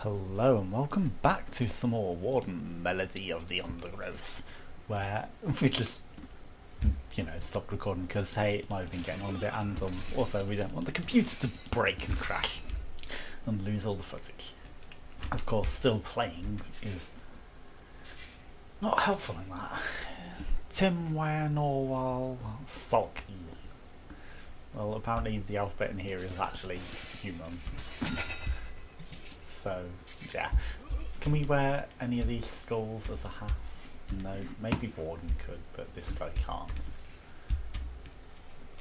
Hello and welcome back to some more Warden Melody of the Undergrowth, where we just, stopped recording because, hey, it might have been getting on a bit, and also we don't want the computer to break and crash and lose all the footage. Of course, still playing is not helpful in that. Tim Wan Orwell Salky. Well, apparently the alphabet in here is actually human. So, yeah. Can we wear any of these skulls as a hat? No, maybe Warden could, but this guy can't.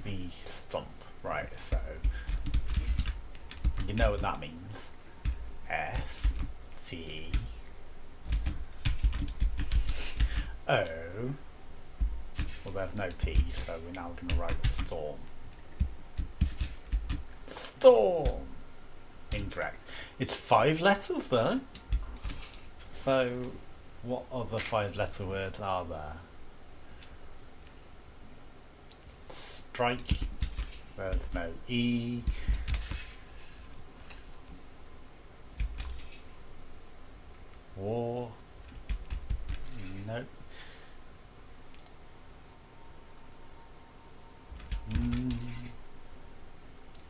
The stump, right, so you know what that means. S T O. Well, there's no P, so we're now going to write storm. Storm! Incorrect. It's 5 letters though. So, what other 5-letter words are there? Strike. There's no E. War. Nope.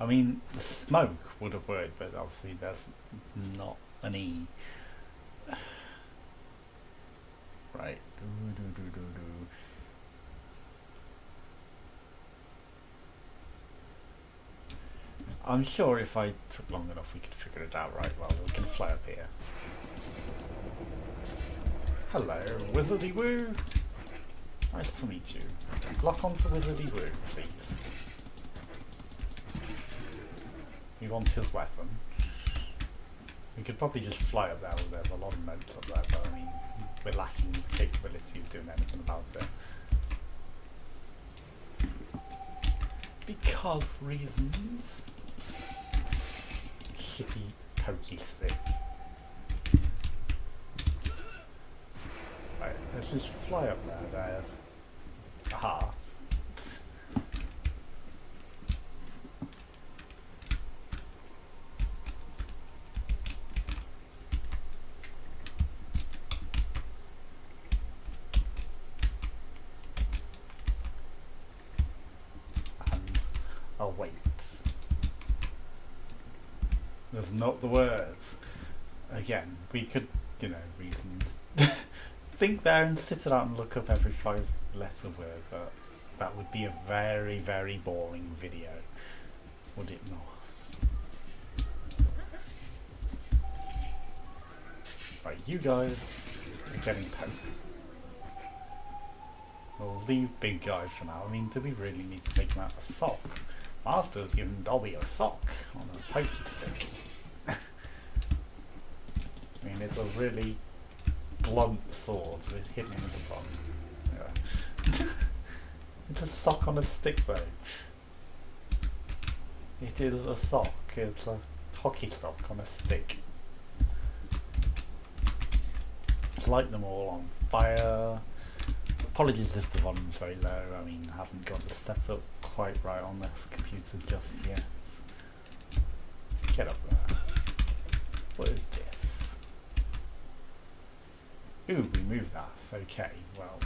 I mean, the smoke would have worked, but obviously there's not an E. Right. I'm sure if I took long enough we could figure it out. Right, well, we can fly up here. Hello, Wizardy Woo! Nice to meet you. Lock onto Wizardy Woo, please. We want his weapon. We could probably just fly up there, there's a lot of notes up there, but I mean, we're lacking the capability of doing anything about it. Because reasons. Shitty pokey stick. Right, let's just fly up there, there's a heart. Awaits. There's not the words. Again, we could, reasons. Think there and sit it out and look up every 5-letter word, but that would be a very, very boring video, would it not? Right, you guys are getting poked. We'll leave big guy for now. I mean, do we really need to take him out a sock? Master's given Dobby a sock on a pokey stick. I mean, it's a really blunt sword, so it's hitting him with the bottom. Yeah. It's a sock on a stick though. It is a sock, it's a hockey sock on a stick. Let's light them all on fire. Apologies if the volume's very low, I mean, I haven't got the setup quite right on this computer just yet. Get up there. What is this? Ooh, we moved that, okay, well,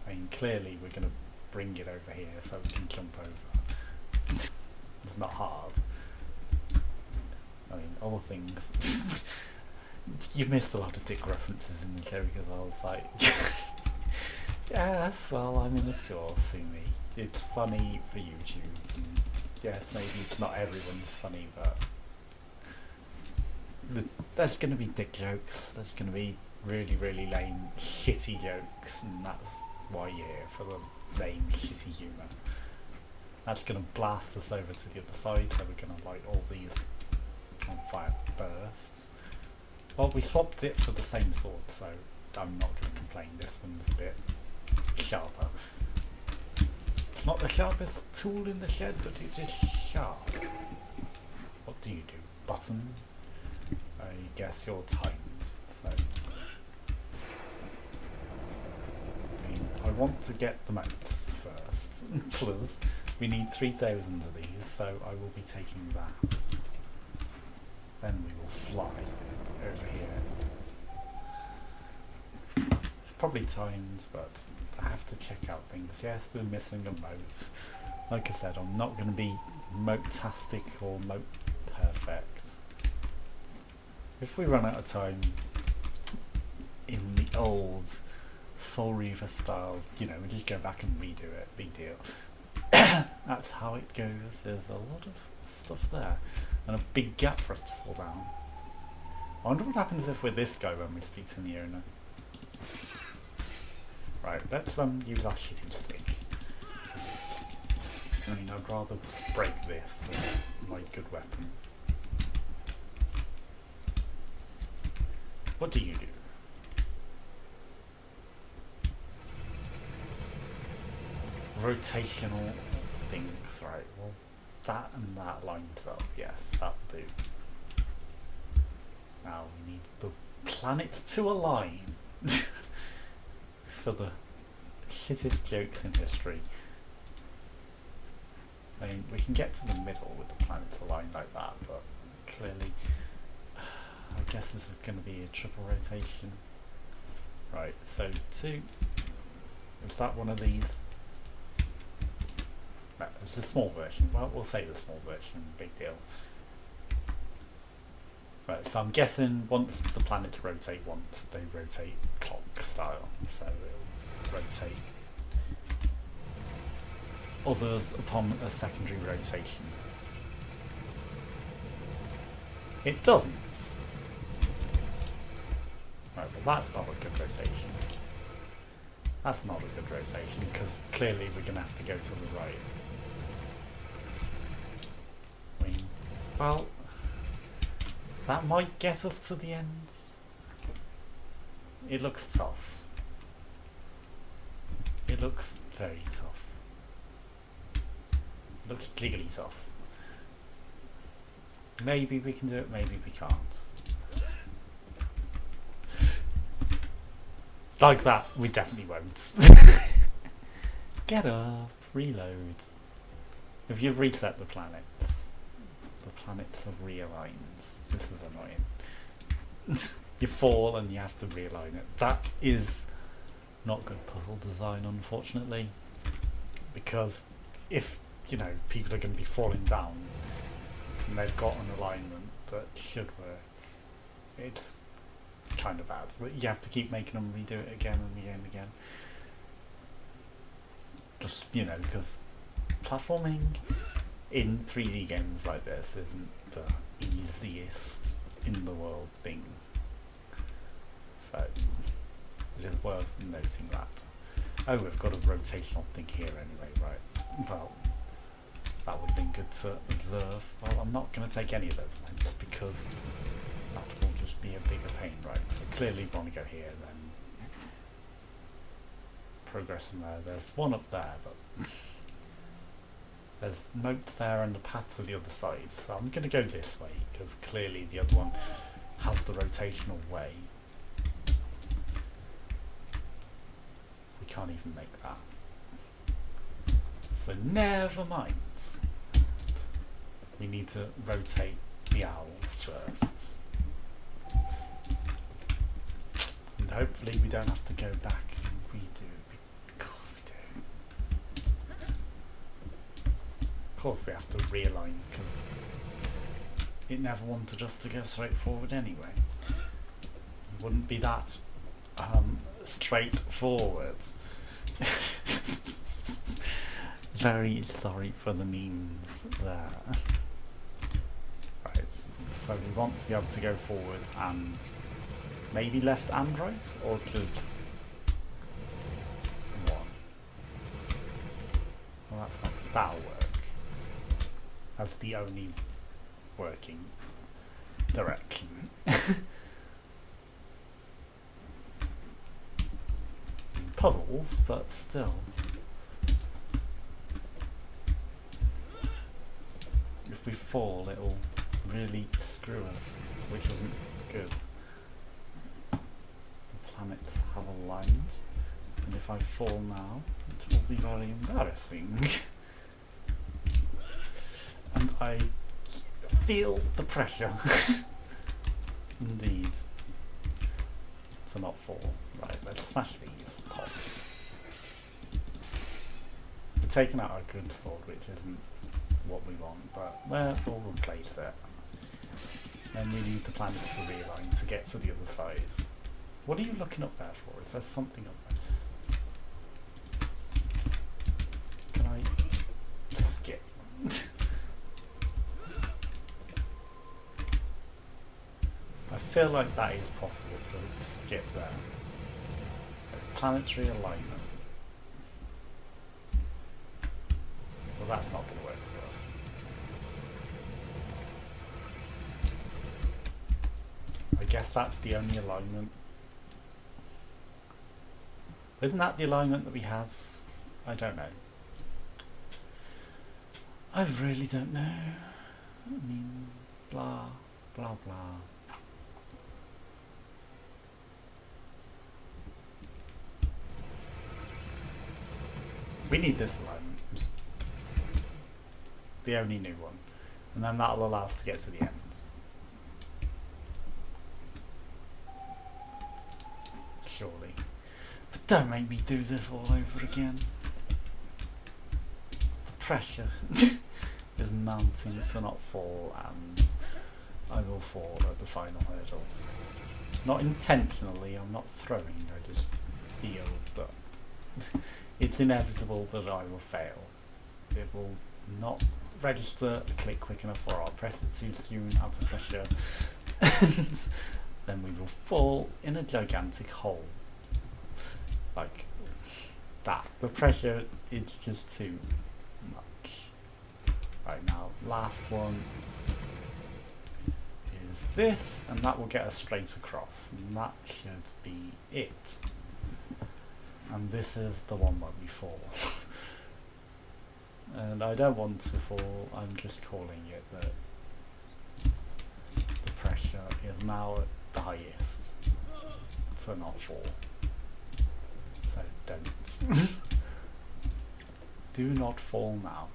I mean, clearly we're going to bring it over here so we can jump over. It's not hard. I mean, other things. You've missed a lot of dick references in the show because I was like... Yes, well, I'm immature, sue me. It's funny for YouTube. And yes, maybe it's not everyone's funny, but there's going to be dick jokes. There's going to be really, really lame, shitty jokes, and that's why you're here, for the lame, shitty humour. That's going to blast us over to the other side, so we're going to light all these on fire first. Well, we swapped it for the same sword, so I'm not going to complain. This one's a bit sharper. It's not the sharpest tool in the shed, but it is sharp. What do you do? Button? I guess you're timed, so... I mean, I want to get the motes first. Plus, we need 3,000 of these, so I will be taking that. Then we will fly over here. probably times, but I have to check out things. Yes, we're missing a moat. Like I said, I'm not going to be moat-tastic or moat-perfect. If we run out of time in the old Soul Reaver style, you know, we just go back and redo it, big deal. That's how it goes. There's a lot of stuff there, and a big gap for us to fall down. I wonder what happens if we're this guy when we speak to the owner. Right, let's use our shitting stick. I mean, I'd rather break this than my good weapon. What do you do? Rotational things, right? Well, that and that lines up. Yes, that'll do. Now we need the planets to align for the shittest jokes in history. I mean, we can get to the middle with the planets aligned like that, but clearly, I guess this is going to be a triple rotation. Right, so 2. Is that one of these? No, it's a small version. Well, we'll say the small version, big deal. Right, so I'm guessing once the planets rotate once, they rotate clock style. So it'll rotate others upon a secondary rotation. It doesn't. Right, well that's not a good rotation. That's not a good rotation, because clearly we're going to have to go to the right. I mean, well, that might get us to the end. It looks tough. It looks very tough. It looks giggly tough. Maybe we can do it, maybe we can't. Like that, we definitely won't. Get up, reload. If you reset the planets have realigned. This is annoying. You fall and you have to realign it. That is not good puzzle design, unfortunately. Because if, you know, people are going to be falling down and they've got an alignment that should work, it's kind of bad. You have to keep making them redo it again and again and again. Just, you know, because platforming in 3D games like this isn't the easiest in the world thing. So it is worth noting that. Oh, we've got a rotational thing here anyway, right? Well, that would have been good to observe. Well, I'm not going to take any of those ones because that will just be a bigger pain, right? So clearly we want to go here, then progress from there. There's one up there, but there's moat there and the path to the other side. So I'm going to go this way because clearly the other one has the rotational way. We can't even make that. So never mind. We need to rotate the owls first. And hopefully we don't have to go back and redo it. Of course we do. Of course we have to realign because it never wanted us to go straight forward anyway. It wouldn't be that straightforward. Very sorry for the memes there. Right, so we want to be able to go forwards and maybe left and right, or just one. Well, that'll work. That's the only working direction. Puzzles, but still. If we fall, it'll really screw us, which isn't good. The planets have aligned, and if I fall now, it will be very embarrassing. And I feel the pressure, indeed, to not fall. Right, let's smash these pots. We're taking out our good sword, which isn't what we want, but we'll replace it. Then we need the planets to realign to get to the other side. What are you looking up there for? Is there something up there? Can I skip? I feel like that is possible to skip there. Planetary alignment. Well, that's not going to work for us. I guess that's the only alignment. Isn't that the alignment that we had? I don't know. I really don't know. I mean, blah, blah, blah. We need this alignment. It's the only new one. And then that'll allow us to get to the ends. Surely. But don't make me do this all over again. The pressure is mounting to not fall, and I will fall at the final hurdle. Not intentionally, I'm not throwing, I just feel that it's inevitable that I will fail. It will not register a click quick enough, or I'll press it too soon out of pressure, and then we will fall in a gigantic hole. Like that. The pressure is just too much. Right, now, last one is this, and that will get us straight across, and that should be it. And this is the one where we fall. And I don't want to fall, I'm just calling it that the pressure is now at the highest to not fall. So don't. Do not fall now.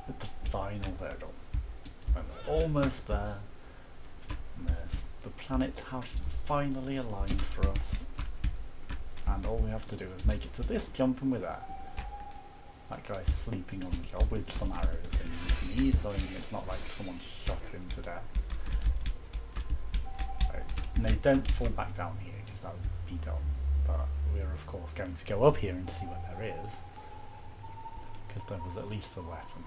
At the final hurdle. And we're almost there. And the planets have finally aligned for us. And all we have to do is make it to this jump, and we're there. That guy's sleeping on the job with some arrows in his knees. I mean, it's not like someone shot him to death. Right. No, don't fall back down here, because that would be dumb. But we're of course going to go up here and see what there is, because there was at least a weapon.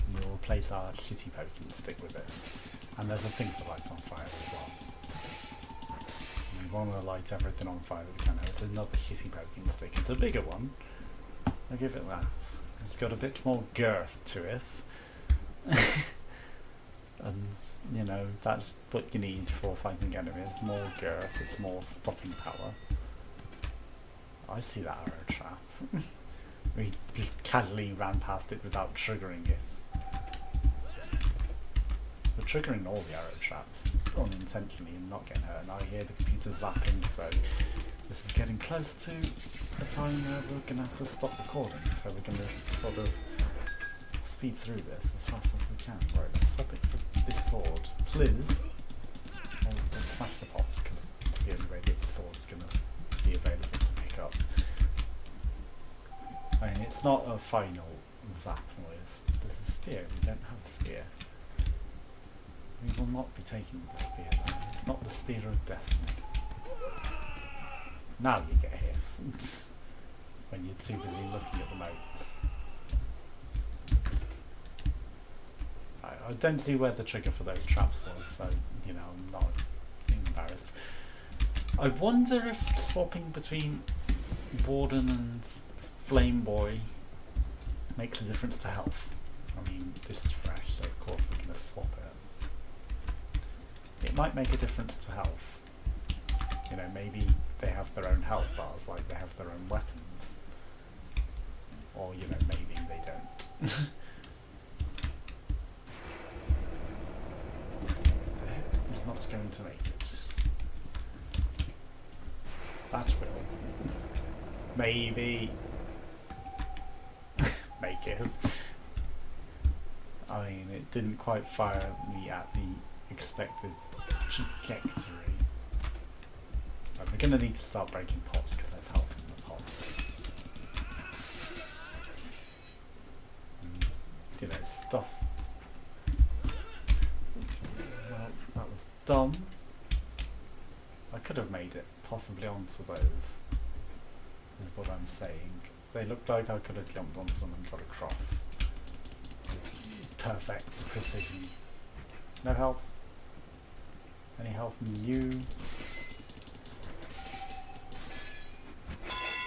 And we'll replace our shitty poking stick with it. And there's a thing to light on fire as well. We want to light everything on fire that we can. It's another shitty poking stick. It's a bigger one. I'll give it that. It's got a bit more girth to it. And, you know, that's what you need for fighting enemies. More girth, it's more stopping power. I see that arrow trap. We just casually ran past it without triggering it. We're triggering all the arrow traps unintentionally and not getting hurt. And I hear the computer zapping, so this is getting close to a time where we're going to have to stop recording. So we're going to sort of speed through this as fast as we can. Right, let's swap it for this sword, please. We'll smash the pots, because it's the only way that the sword's going to be available to pick up. I mean, it's not a final zap noise. There's a spear. We don't have a spear. We will not be taking the spear though. It's not the spear of destiny. Now you get hit when you're too busy looking at the notes. I don't see where the trigger for those traps was, so, you know, I'm not embarrassed. I wonder if swapping between Warden and Flame Boy makes a difference to health. I mean, this is fresh, so of course we're going to swap it. It might make a difference to health. You know, maybe they have their own health bars, like they have their own weapons. Or, you know, maybe they don't. He's not going to make it. That will. Maybe. Make it. I mean, it didn't quite fire me at the expected trajectory. We're going to need to start breaking pots because there's health in the pots. And, you know, stuff. Well, that was dumb. I could have made it possibly onto those, is what I'm saying. They looked like I could have jumped onto them and got across. Perfect precision. No health. Any health from you?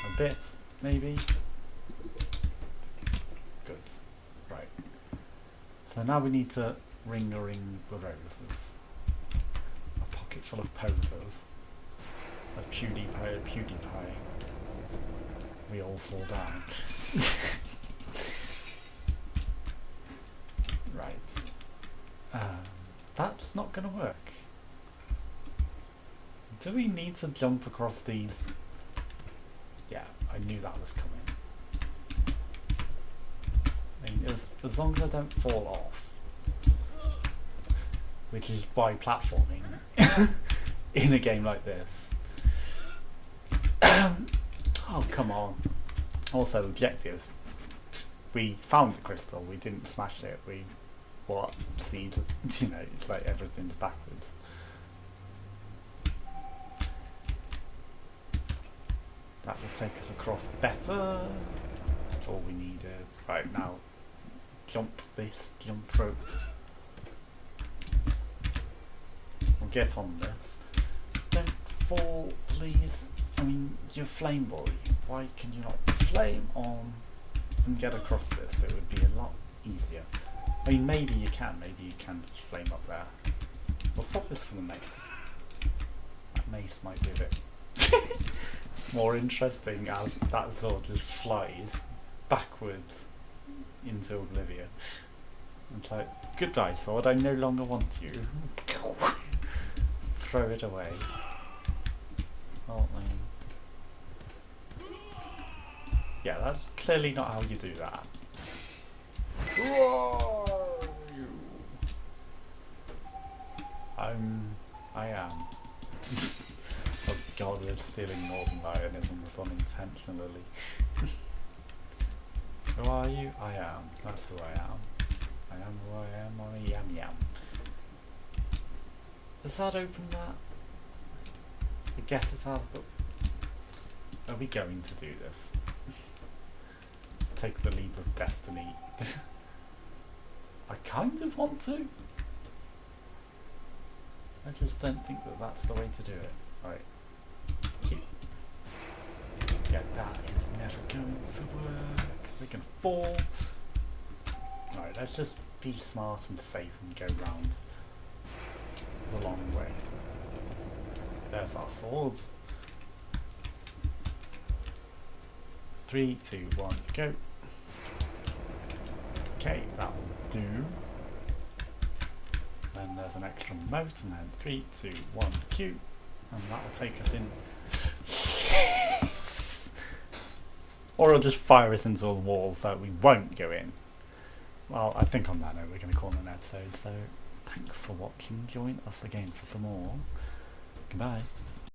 A bit, maybe. Good. Right. So now we need to ring the roses. A pocket full of posers. A PewDiePie. We all fall down. Right. That's not going to work. Do we need to jump across these? Yeah, I knew that was coming. I mean, as long as I don't fall off, which is by platforming in a game like this. Oh, come on. Also, objectives. We found the crystal, we didn't smash it, seed, you know, it's like everything's backwards. That will take us across better. That's all we need is, right now, jump rope. We'll get on this. Don't fall, please. I mean, you're Flame Boy. Why can you not flame on and get across this? It would be a lot easier. I mean, maybe you can just flame up there. We'll swap this for the mace. That mace might be a bit more interesting as that sword just flies backwards into oblivion. It's like, goodbye sword, I no longer want you. Throw it away. Oh, yeah, that's clearly not how you do that. I am. Oh god, we're stealing Northern Lionisms unintentionally. Who are you? I am. That's who I am. I am who I am. I'm a yam. Does that open that? I guess it has, but are we going to do this? Take the leap of destiny. I kind of want to. I just don't think that that's the way to do it. Right. Yeah, that is never going to work. We can fall. Right, let's just be smart and safe and go round the long way. There's our swords. 3, 2, 1, go. Okay, that will do. Then there's an extra moat, and then 3, 2, 1, Q. And that will take us in. Or I'll just fire us into a wall so we won't go in. Well, I think on that note we're going to call it an episode, so thanks for watching. Join us again for some more. Goodbye.